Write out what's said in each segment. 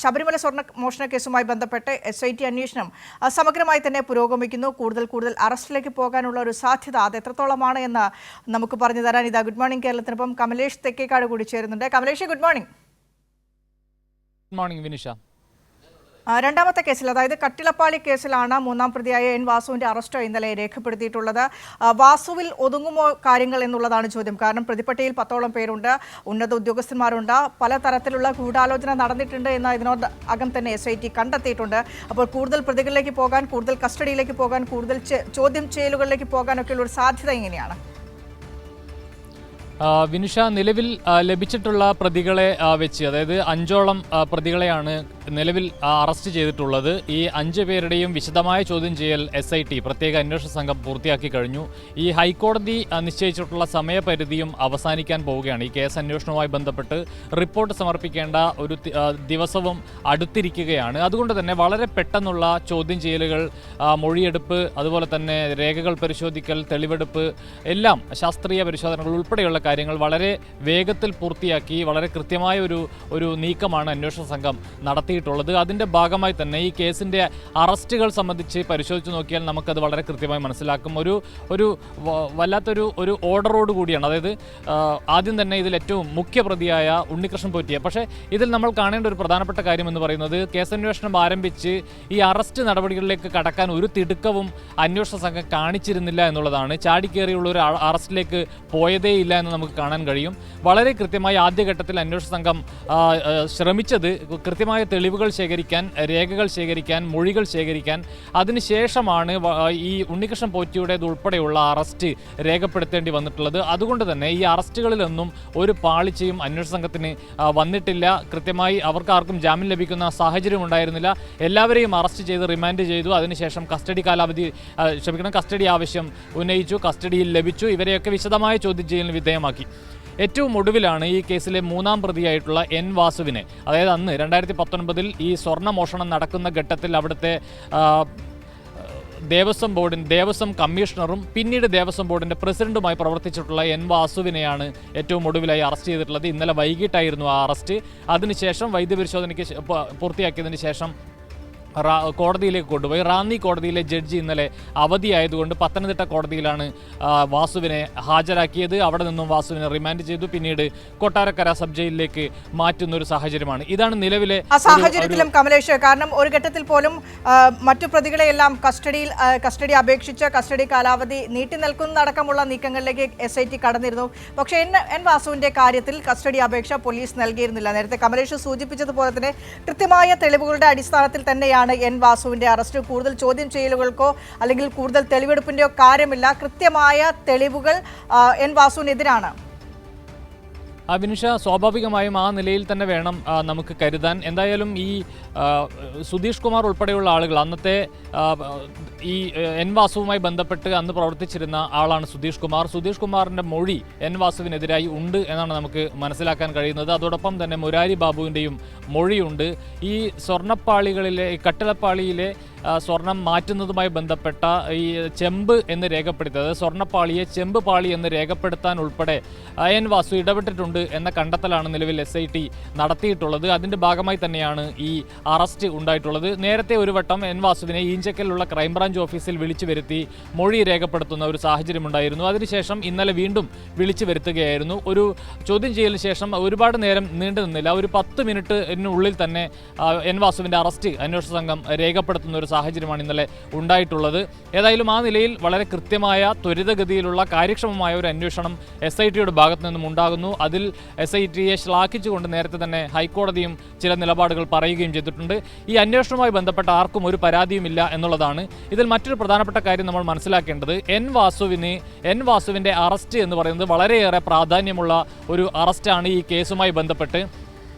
ശബരിമല സ്വർണ്ണ മോഷണ കേസുമായി ബന്ധപ്പെട്ട് SIT അന്വേഷണം സമഗ്രമായി തന്നെ പുരോഗമിക്കുന്നു. കൂടുതൽ അറസ്റ്റിലേക്ക് പോകാനുള്ള ഒരു സാധ്യത അത് എത്രത്തോളമാണ് എന്ന് നമുക്ക് പറഞ്ഞു തരാൻ ഇതാ ഗുഡ് മോർണിംഗ് കേരളത്തിനൊപ്പം കമലേഷ് തെക്കേക്കാട് കൂടി ചേരുന്നുണ്ട്. Kamalesh, good morning. Good morning Vinisha. രണ്ടാമത്തെ കേസിൽ, അതായത് കട്ടിളപ്പാളി കേസിലാണ് മൂന്നാം പ്രതിയായ N വാസുവിന്റെ അറസ്റ്റ് ഇന്നലെ രേഖപ്പെടുത്തിയിട്ടുള്ളത്. വാസുവിൽ ഒതുങ്ങുമോ കാര്യങ്ങൾ എന്നുള്ളതാണ് ചോദ്യം. കാരണം പ്രതിപ്പട്ടികയിൽ 10ഓളം പേരുണ്ട്, ഉന്നത ഉദ്യോഗസ്ഥന്മാരുണ്ട്, പലതരത്തിലുള്ള ഗൂഢാലോചന നടന്നിട്ടുണ്ട് എന്ന് ഇതിനോടകം തന്നെ SIT കണ്ടെത്തിയിട്ടുണ്ട്. അപ്പോൾ കൂടുതൽ പ്രതികളിലേക്ക് പോകാൻ, കൂടുതൽ കസ്റ്റഡിയിലേക്ക് പോകാൻ, കൂടുതൽ ചോദ്യം ചെയ്യലുകളിലേക്ക് പോകാനൊക്കെയുള്ള ഒരു സാധ്യത എങ്ങനെയാണ്? വിനുഷ, നിലവിൽ ലഭിച്ചിട്ടുള്ള പ്രതികളെ വെച്ച്, അതായത് 5ഓളം പ്രതികളെയാണ് നിലവിൽ അറസ്റ്റ് ചെയ്തിട്ടുള്ളത്. ഈ 5 പേരുടെയും വിശദമായ ചോദ്യം ചെയ്യൽ SIT പ്രത്യേക അന്വേഷണ സംഘം പൂർത്തിയാക്കി കഴിഞ്ഞു. ഈ ഹൈക്കോടതി നിശ്ചയിച്ചിട്ടുള്ള സമയപരിധിയും അവസാനിക്കാൻ പോവുകയാണ്. ഈ കേസ് അന്വേഷണവുമായി ബന്ധപ്പെട്ട് റിപ്പോർട്ട് സമർപ്പിക്കേണ്ട ഒരു ദിവസവും അടുത്തിരിക്കുകയാണ്. അതുകൊണ്ട് തന്നെ വളരെ പെട്ടെന്നുള്ള ചോദ്യം ചെയ്യലുകൾ, മൊഴിയെടുപ്പ്, അതുപോലെ തന്നെ രേഖകൾ പരിശോധിക്കൽ, തെളിവെടുപ്പ്, എല്ലാം ശാസ്ത്രീയ പരിശോധനകൾ ഉൾപ്പെടെയുള്ള കാര്യങ്ങൾ വളരെ വേഗത്തിൽ പൂർത്തിയാക്കി വളരെ കൃത്യമായ ഒരു നീക്കമാണ് അന്വേഷണ സംഘം നടത്തിയിട്ടുള്ളത്. അതിൻ്റെ ഭാഗമായി തന്നെ ഈ കേസിൻ്റെ അറസ്റ്റുകൾ സംബന്ധിച്ച് പരിശോധിച്ച് നോക്കിയാൽ നമുക്കത് വളരെ കൃത്യമായി മനസ്സിലാക്കും. ഒരു വല്ലാത്തൊരു ഓർഡറോട് കൂടിയാണ്. അതായത് ആദ്യം തന്നെ ഇതിൽ ഏറ്റവും മുഖ്യപ്രതിയായ ഉണ്ണികൃഷ്ണൻ പോറ്റിയെ, പക്ഷേ ഇതിൽ നമ്മൾ കാണേണ്ട ഒരു പ്രധാനപ്പെട്ട കാര്യം എന്ന് പറയുന്നത് കേസന്വേഷണം ആരംഭിച്ച് ഈ അറസ്റ്റ് നടപടികളിലേക്ക് കടക്കാൻ ഒരു തിടുക്കവും അന്വേഷണ സംഘം കാണിച്ചിരുന്നില്ല എന്നുള്ളതാണ്. ചാടിക്കേറിയുള്ള ഒരു അറസ്റ്റിലേക്ക് പോയതേയില്ല എന്ന് നമുക്ക് കാണാൻ കഴിയും. വളരെ കൃത്യമായി ആദ്യഘട്ടത്തിൽ അന്വേഷണ സംഘം ശ്രമിച്ചത് കൃത്യമായ തെളിവുകൾ ശേഖരിക്കാൻ, രേഖകൾ ശേഖരിക്കാൻ, മൊഴികൾ ശേഖരിക്കാൻ. അതിനുശേഷമാണ് ഈ ഉണ്ണികൃഷ്ണൻ പോറ്റിയുടേത് ഉൾപ്പെടെയുള്ള അറസ്റ്റ് രേഖപ്പെടുത്തേണ്ടി വന്നിട്ടുള്ളത്. അതുകൊണ്ട് തന്നെ ഈ അറസ്റ്റുകളിലൊന്നും ഒരു പാളിച്ചയും അന്വേഷണ സംഘത്തിന് വന്നിട്ടില്ല. കൃത്യമായി അവർക്കാർക്കും ജാമ്യം ലഭിക്കുന്ന സാഹചര്യം ഉണ്ടായിരുന്നില്ല. എല്ലാവരെയും അറസ്റ്റ് ചെയ്ത് റിമാൻഡ് ചെയ്തു. അതിനുശേഷം കസ്റ്റഡി ആവശ്യം ഉന്നയിച്ചു, കസ്റ്റഡിയിൽ ലഭിച്ചു. ഇവരെയൊക്കെ വിശദമായ ചോദ്യം ചെയ്യലിന് വിധേയമാക്കി. ഏറ്റവും ഒടുവിലാണ് ഈ കേസിലെ മൂന്നാം പ്രതിയായിട്ടുള്ള N വാസുവിനെ, അതായത് അന്ന് 2019 ഈ സ്വർണ്ണ മോഷണം നടക്കുന്ന ഘട്ടത്തിൽ അവിടുത്തെ ദേവസ്വം കമ്മീഷണറും പിന്നീട് ദേവസ്വം ബോർഡിൻ്റെ പ്രസിഡന്റുമായി പ്രവർത്തിച്ചിട്ടുള്ള N വാസുവിനെയാണ് ഏറ്റവും ഒടുവിലായി അറസ്റ്റ് ചെയ്തിട്ടുള്ളത്. ഇന്നലെ വൈകിട്ടായിരുന്നു ആ അറസ്റ്റ്. അതിനുശേഷം വൈദ്യപരിശോധനയ്ക്ക് പൂർത്തിയാക്കിയതിന് ശേഷം കോടതിയിലേക്ക് കൊണ്ടുപോയി. റാന്നി കോടതിയിലെ ജഡ്ജി ഇന്നലെ അവധിയായതുകൊണ്ട് പത്തനംതിട്ട കോടതിയിലാണ് വാസുവിനെ ഹാജരാക്കിയത്. അവിടെ നിന്നും വാസുവിനെ റിമാൻഡ് ചെയ്തു. പിന്നീട് കൊട്ടാരക്കര സബ് ജയിലിലേക്ക് മാറ്റുന്ന ഒരു സാഹചര്യമാണ്. ഇതാണ് നിലവിലെ സാഹചര്യത്തിലും കമലേഷ്, കാരണം ഒരു ഘട്ടത്തിൽ പോലും മറ്റു പ്രതികളെയെല്ലാം കസ്റ്റഡി അപേക്ഷിച്ച് കസ്റ്റഡി കാലാവധി നീട്ടി നിൽക്കുന്നതടക്കമുള്ള നീക്കങ്ങളിലേക്ക് SIT കടന്നിരുന്നു. പക്ഷേ N വാസുവിന്റെ കാര്യത്തിൽ കസ്റ്റഡി അപേക്ഷ പോലീസ് നൽകിയിരുന്നില്ല. നേരത്തെ കമലേഷ് സൂചിപ്പിച്ചതുപോലെ തന്നെ കൃത്യമായ തെളിവുകളുടെ അടിസ്ഥാനത്തിൽ തന്നെയാണ് N വാസുവിന്റെ അറസ്റ്റ്. കൂടുതൽ ചോദ്യം ചെയ്യലുകൾക്കോ അല്ലെങ്കിൽ കൂടുതൽ തെളിവെടുപ്പിന്റെയോ കാര്യമില്ല. കൃത്യമായ തെളിവുകൾ N വാസുവിനെതിരാണ്. വിനുഷ, സ്വാഭാവികമായും ആ നിലയിൽ തന്നെ വേണം നമുക്ക് കരുതാൻ. എന്തായാലും ഈ സുധീഷ് കുമാർ ഉൾപ്പെടെയുള്ള ആളുകൾ, അന്നത്തെ ഈ N വാസുവുമായി ബന്ധപ്പെട്ട് അന്ന് പ്രവർത്തിച്ചിരുന്ന ആളാണ് സുധീഷ് കുമാറിൻ്റെ മൊഴി N വാസുവിനെതിരായി ഉണ്ട് എന്നാണ് നമുക്ക് മനസ്സിലാക്കാൻ കഴിയുന്നത്. അതോടൊപ്പം തന്നെ മുരാരി ബാബുവിൻ്റെയും മൊഴിയുണ്ട്. ഈ കട്ടിളപ്പാളിയിലെ സ്വർണം മാറ്റുന്നതുമായി ബന്ധപ്പെട്ട ഈ ചെമ്പ് എന്ന് രേഖപ്പെടുത്തിയത്, സ്വർണ്ണപ്പാളിയെ ചെമ്പ് പാളി എന്ന് രേഖപ്പെടുത്താൻ ഉൾപ്പെടെ N വാസു ഇടപെട്ടിട്ടുണ്ട് എന്ന കണ്ടെത്തലാണ് നിലവിൽ SIT നടത്തിയിട്ടുള്ളത്. അതിൻ്റെ ഭാഗമായി തന്നെയാണ് ഈ അറസ്റ്റ് ഉണ്ടായിട്ടുള്ളത്. നേരത്തെ ഒരു വട്ടം N വാസുവിനെ ഈഞ്ചക്കലിലുള്ള ക്രൈംബ്രാഞ്ച് ഓഫീസിൽ വിളിച്ചു വരുത്തി മൊഴി രേഖപ്പെടുത്തുന്ന ഒരു സാഹചര്യമുണ്ടായിരുന്നു. അതിനുശേഷം ഇന്നലെ വീണ്ടും വിളിച്ചു വരുത്തുകയായിരുന്നു. ഒരു ചോദ്യം ചെയ്യലിന് ശേഷം ഒരുപാട് നേരം നീണ്ടു നിന്നില്ല. ഒരു 10 മിനിറ്റിനുള്ളിൽ തന്നെ N വാസുവിൻ്റെ അറസ്റ്റ് അന്വേഷണ സംഘം രേഖപ്പെടുത്തുന്ന ഒരു സാഹചര്യമാണ് ഇന്നലെ ഉണ്ടായിട്ടുള്ളത്. ഏതായാലും ആ നിലയിൽ വളരെ കൃത്യമായ, ത്വരിതഗതിയിലുള്ള, കാര്യക്ഷമമായ ഒരു അന്വേഷണം SITയുടെ ഭാഗത്തു നിന്നും ഉണ്ടാകുന്നു. അതിൽ SITയെ ശ്ലാഘിച്ചുകൊണ്ട് നേരത്തെ തന്നെ ഹൈക്കോടതിയും ചില നിലപാടുകൾ പറയുകയും ചെയ്തിട്ടുണ്ട്. ഈ അന്വേഷണവുമായി ബന്ധപ്പെട്ട ആർക്കും ഒരു പരാതിയുമില്ല എന്നുള്ളതാണ്. ഇതിൽ മറ്റൊരു പ്രധാനപ്പെട്ട കാര്യം നമ്മൾ മനസ്സിലാക്കേണ്ടത്, N വാസുവിൻ്റെ അറസ്റ്റ് എന്ന് പറയുന്നത് വളരെയേറെ പ്രാധാന്യമുള്ള ഒരു അറസ്റ്റാണ്. ഈ കേസുമായി ബന്ധപ്പെട്ട്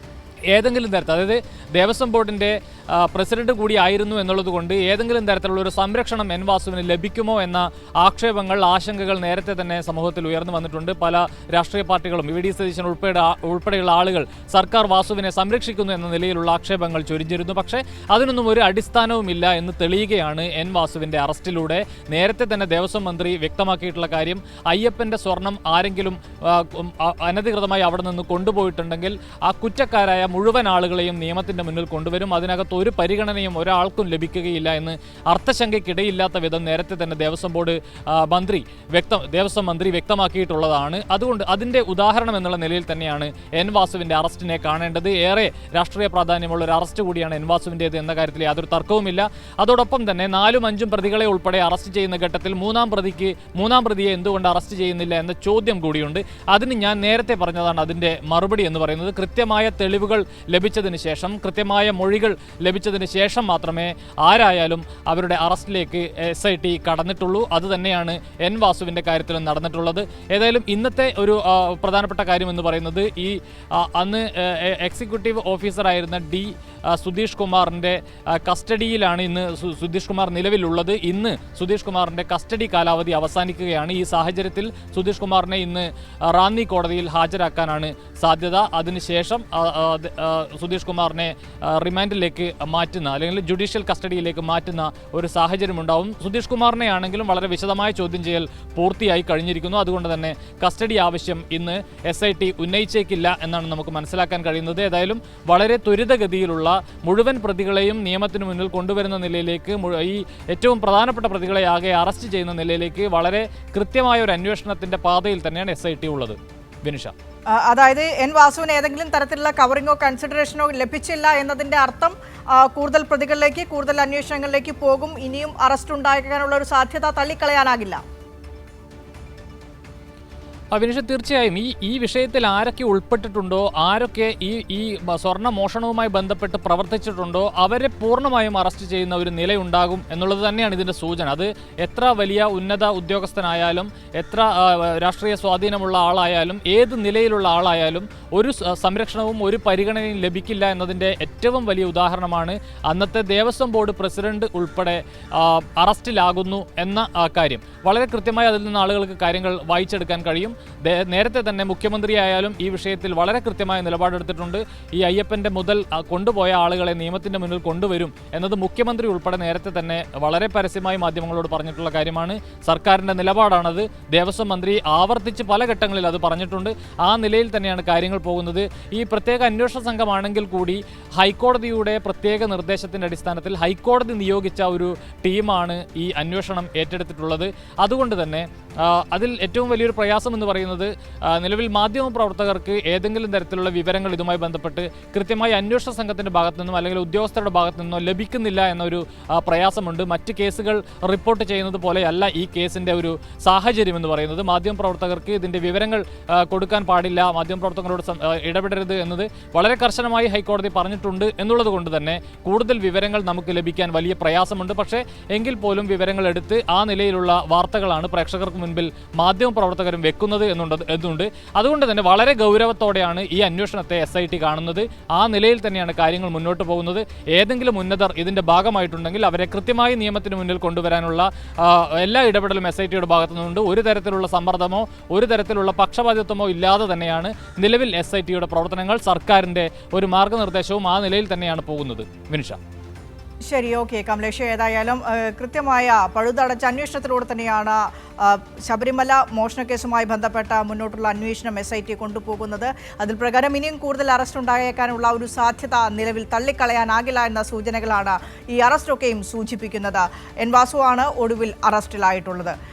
ഏതെങ്കിലും തരത്തിൽ, അതായത് ദേവസ്വം ബോർഡിൻ്റെ പ്രസിഡന്റ് കൂടി ആയിരുന്നു എന്നുള്ളത് കൊണ്ട് ഏതെങ്കിലും തരത്തിലുള്ള ഒരു സംരക്ഷണം N വാസുവിന് ലഭിക്കുമോ എന്ന ആക്ഷേപങ്ങൾ, ആശങ്കകൾ നേരത്തെ തന്നെ സമൂഹത്തിൽ ഉയർന്നു വന്നിട്ടുണ്ട്. പല രാഷ്ട്രീയ പാർട്ടികളും VD സതീശൻ ഉൾപ്പെടെയുള്ള ആളുകൾ സർക്കാർ വാസുവിനെ സംരക്ഷിക്കുന്നു എന്ന നിലയിലുള്ള ആക്ഷേപങ്ങൾ ചൊരിഞ്ഞിരുന്നു. പക്ഷേ അതിനൊന്നും ഒരു അടിസ്ഥാനവുമില്ല എന്ന് തെളിയുകയാണ് N വാസുവിൻ്റെ അറസ്റ്റിലൂടെ. നേരത്തെ തന്നെ ദേവസ്വം മന്ത്രി വ്യക്തമാക്കിയിട്ടുള്ള കാര്യം, അയ്യപ്പൻ്റെ സ്വർണം ആരെങ്കിലും അനധികൃതമായി അവിടെ നിന്ന് കൊണ്ടുപോയിട്ടുണ്ടെങ്കിൽ ആ കുറ്റക്കാരായ മുഴുവൻ ആളുകളെയും നിയമത്തിൻ്റെ മുന്നിൽ കൊണ്ടുവരും. അതിനകത്ത് ഒരു പരിഗണനയും ഒരാൾക്കും ലഭിക്കുകയില്ല എന്ന് അർത്ഥശങ്കയ്ക്കിടയില്ലാത്ത വിധം നേരത്തെ തന്നെ ദേവസ്വം ബോർഡ് ദേവസ്വം മന്ത്രി വ്യക്തമാക്കിയിട്ടുള്ളതാണ്. അതുകൊണ്ട് അതിൻ്റെ ഉദാഹരണം എന്നുള്ള നിലയിൽ തന്നെയാണ് എൻ വാസുവിൻ്റെ അറസ്റ്റിനെ കാണേണ്ടത്. ഏറെ രാഷ്ട്രീയ പ്രാധാന്യമുള്ള ഒരു അറസ്റ്റ് കൂടിയാണ് എൻ വാസുവിൻ്റേത് എന്ന കാര്യത്തിൽ യാതൊരു തർക്കവുമില്ല. അതോടൊപ്പം തന്നെ 4-5 പ്രതികളെ ഉൾപ്പെടെ അറസ്റ്റ് ചെയ്യുന്ന ഘട്ടത്തിൽ മൂന്നാം പ്രതിയെ എന്തുകൊണ്ട് അറസ്റ്റ് ചെയ്യുന്നില്ല എന്ന ചോദ്യം കൂടിയുണ്ട്. അതിന് ഞാൻ നേരത്തെ പറഞ്ഞതാണ് അതിൻ്റെ മറുപടി എന്ന് പറയുന്നത്. കൃത്യമായ തെളിവുകൾ ലഭിച്ചതിന് ശേഷം, കൃത്യമായ മൊഴികൾ ലഭിച്ചതിന് ശേഷം മാത്രമേ ആരായാലും അവരുടെ അറസ്റ്റിലേക്ക് SIT കടന്നിട്ടുള്ളൂ. അതുതന്നെയാണ് എൻ വാസുവിൻ്റെ കാര്യത്തിലും നടന്നിട്ടുള്ളത്. ഏതായാലും ഇന്നത്തെ ഒരു പ്രധാനപ്പെട്ട കാര്യം എന്ന് പറയുന്നത് ഈ അന്ന് എക്സിക്യൂട്ടീവ് ഓഫീസറായിരുന്ന സുധീഷ് കുമാറിൻ്റെ കസ്റ്റഡിയിലാണ് ഇന്ന് സുധീഷ് കുമാർ നിലവിലുള്ളത്. ഇന്ന് സുധീഷ് കുമാറിൻ്റെ കസ്റ്റഡി കാലാവധി അവസാനിക്കുകയാണ്. ഈ സാഹചര്യത്തിൽ സുധീഷ് കുമാറിനെ ഇന്ന് റാന്നി കോടതിയിൽ ഹാജരാക്കാനാണ് സാധ്യത. അതിനുശേഷം സുധീഷ് കുമാറിനെ റിമാൻഡിലേക്ക് മാറ്റുന്ന, അല്ലെങ്കിൽ ജുഡീഷ്യൽ കസ്റ്റഡിയിലേക്ക് മാറ്റുന്ന ഒരു സാഹചര്യം ഉണ്ടാവും. സുധീഷ് കുമാറിനെ ആണെങ്കിലും വളരെ വിശദമായ ചോദ്യം ചെയ്യൽ പൂർത്തിയായി കഴിഞ്ഞിരിക്കുന്നു. അതുകൊണ്ട് തന്നെ കസ്റ്റഡി ആവശ്യം ഇന്ന് SIT ഉന്നയിച്ചേക്കില്ല എന്നാണ് നമുക്ക് മനസ്സിലാക്കാൻ കഴിയുന്നത്. ഏതായാലും വളരെ ത്വരിതഗതിയിലുള്ള മുഴുവൻ പ്രതികളെയും നിയമത്തിന് മുന്നിൽ കൊണ്ടുവരുന്ന നിലയിലേക്ക്, ഈ ഏറ്റവും പ്രധാനപ്പെട്ട പ്രതികളെ ആകെ അറസ്റ്റ് ചെയ്യുന്ന നിലയിലേക്ക് വളരെ കൃത്യമായ ഒരു അന്വേഷണത്തിന്റെ പാതയിൽ തന്നെയാണ് SIT ഉള്ളത്. വിനിഷ, അതായത് എൻ വാസുവിന് ഏതെങ്കിലും തരത്തിലുള്ള കവറിങ്ങോ കൺസിഡറേഷനോ ലഭിച്ചില്ല എന്നതിന്റെ അർത്ഥം കൂടുതൽ പ്രതികളിലേക്ക്, കൂടുതൽ അന്വേഷണങ്ങളിലേക്ക് പോകും. ഇനിയും അറസ്റ്റ് ഉണ്ടാകാനുള്ള ഒരു സാധ്യത തള്ളിക്കളയാനാകില്ല. വിനിഷ, തീർച്ചയായും ഈ വിഷയത്തിൽ ആരൊക്കെ ഉൾപ്പെട്ടിട്ടുണ്ടോ, ആരൊക്കെ ഈ സ്വർണ്ണ മോഷണവുമായി ബന്ധപ്പെട്ട് പ്രവർത്തിച്ചിട്ടുണ്ടോ അവരെ പൂർണ്ണമായും അറസ്റ്റ് ചെയ്യുന്ന ഒരു നിലയുണ്ടാകും എന്നുള്ളത് തന്നെയാണ് ഇതിൻ്റെ സൂചന. അത് എത്ര വലിയ ഉന്നത ഉദ്യോഗസ്ഥനായാലും, എത്ര രാഷ്ട്രീയ സ്വാധീനമുള്ള ആളായാലും, ഏത് നിലയിലുള്ള ആളായാലും ഒരു സംരക്ഷണവും ഒരു പരിഗണനയും ലഭിക്കില്ല എന്നതിൻ്റെ ഏറ്റവും വലിയ ഉദാഹരണമാണ് അന്നത്തെ ദേവസ്വം ബോർഡ് പ്രസിഡന്റ് ഉൾപ്പെടെ അറസ്റ്റിലാകുന്നു എന്ന കാര്യം. വളരെ കൃത്യമായി അതിൽ നിന്ന് ആളുകൾക്ക് കാര്യങ്ങൾ വായിച്ചെടുക്കാൻ കഴിയും. നേരത്തെ തന്നെ മുഖ്യമന്ത്രിയായാലും ഈ വിഷയത്തിൽ വളരെ കൃത്യമായ നിലപാടെടുത്തിട്ടുണ്ട്. ഈ അയ്യപ്പൻ്റെ മുതൽ കൊണ്ടുപോയ ആളുകളെ നിയമത്തിൻ്റെ മുന്നിൽ കൊണ്ടുവരും എന്നത് മുഖ്യമന്ത്രി ഉൾപ്പെടെ നേരത്തെ തന്നെ വളരെ പരസ്യമായി മാധ്യമങ്ങളോട് പറഞ്ഞിട്ടുള്ള കാര്യമാണ്. സർക്കാരിൻ്റെ നിലപാടാണത്. ദേവസ്വം മന്ത്രി ആവർത്തിച്ച് പല ഘട്ടങ്ങളിൽ അത് പറഞ്ഞിട്ടുണ്ട്. ആ നിലയിൽ തന്നെയാണ് കാര്യങ്ങൾ പോകുന്നത്. ഈ പ്രത്യേക അന്വേഷണ സംഘമാണെങ്കിൽ കൂടി ഹൈക്കോടതിയുടെ പ്രത്യേക നിർദ്ദേശത്തിൻ്റെ അടിസ്ഥാനത്തിൽ ഹൈക്കോടതി നിയോഗിച്ച ഒരു ടീമാണ് ഈ അന്വേഷണം ഏറ്റെടുത്തിട്ടുള്ളത്. അതുകൊണ്ട് തന്നെ അതിൽ ഏറ്റവും വലിയൊരു പ്രയാസം എന്ന് പറയുന്നത് നിലവിൽ മാധ്യമപ്രവർത്തകർക്ക് ഏതെങ്കിലും തരത്തിലുള്ള വിവരങ്ങൾ ഇതുമായി ബന്ധപ്പെട്ട് കൃത്യമായി അന്വേഷണ സംഘത്തിൻ്റെ ഭാഗത്തു നിന്നും അല്ലെങ്കിൽ ഉദ്യോഗസ്ഥരുടെ ഭാഗത്തു നിന്നോ ലഭിക്കുന്നില്ല എന്നൊരു പ്രയാസമുണ്ട്. മറ്റ് കേസുകൾ റിപ്പോർട്ട് ചെയ്യുന്നത് പോലെയല്ല ഈ കേസിൻ്റെ ഒരു സാഹചര്യം എന്ന് പറയുന്നത്. മാധ്യമപ്രവർത്തകർക്ക് ഇതിൻ്റെ വിവരങ്ങൾ കൊടുക്കാൻ പാടില്ല, മാധ്യമപ്രവർത്തകരോട് ഇടപെടരുത് എന്നത് വളരെ കർശനമായി ഹൈക്കോടതി പറഞ്ഞിട്ടുണ്ട് എന്നുള്ളത് കൊണ്ട് തന്നെ കൂടുതൽ വിവരങ്ങൾ നമുക്ക് ലഭിക്കാൻ വലിയ പ്രയാസമുണ്ട്. പക്ഷേ എങ്കിൽ പോലും വിവരങ്ങൾ എടുത്ത് ആ നിലയിലുള്ള വാർത്തകളാണ് പ്രേക്ഷകർക്ക് മുൻപിൽ മാധ്യമപ്രവർത്തകരും വെക്കുന്നത് എന്നുണ്ട്. അതുകൊണ്ട് തന്നെ വളരെ ഗൗരവത്തോടെയാണ് ഈ അന്വേഷണത്തെ SIT കാണുന്നത്. ആ നിലയിൽ തന്നെയാണ് കാര്യങ്ങൾ മുന്നോട്ട് പോകുന്നത്. ഏതെങ്കിലും ഉന്നതർ ഇതിൻ്റെ ഭാഗമായിട്ടുണ്ടെങ്കിൽ അവരെ കൃത്യമായി നിയമത്തിന് മുന്നിൽ കൊണ്ടുവരാനുള്ള എല്ലാ ഇടപെടലും SITയുടെ ഭാഗത്തു നിന്നുണ്ട്. ഒരു തരത്തിലുള്ള സമ്മർദ്ദമോ ഒരു തരത്തിലുള്ള പക്ഷപാതിത്വമോ ഇല്ലാതെ തന്നെയാണ് നിലവിൽ SITയുടെ പ്രവർത്തനങ്ങൾ. സർക്കാരിൻ്റെ ഒരു മാർഗനിർദ്ദേശവും ആ നിലയിൽ തന്നെയാണ് പോകുന്നത്. വിനിഷ, ശരി, ഓക്കെ കമലേഷ്. ഏതായാലും കൃത്യമായ പഴുതടച്ച അന്വേഷണത്തിലൂടെ തന്നെയാണ് ശബരിമല മോഷണക്കേസുമായി ബന്ധപ്പെട്ട മുന്നോട്ടുള്ള അന്വേഷണം SIT കൊണ്ടുപോകുന്നത്. അതിൽ പ്രകാരം ഇനിയും കൂടുതൽ അറസ്റ്റ് ഉണ്ടായേക്കാനുള്ള ഒരു സാധ്യത നിലവിൽ തള്ളിക്കളയാനാകില്ല എന്ന സൂചനകളാണ് ഈ അറസ്റ്റൊക്കെയും സൂചിപ്പിക്കുന്നത്. എൻ വാസുവാണ് ഒടുവിൽ അറസ്റ്റിലായിട്ടുള്ളത്.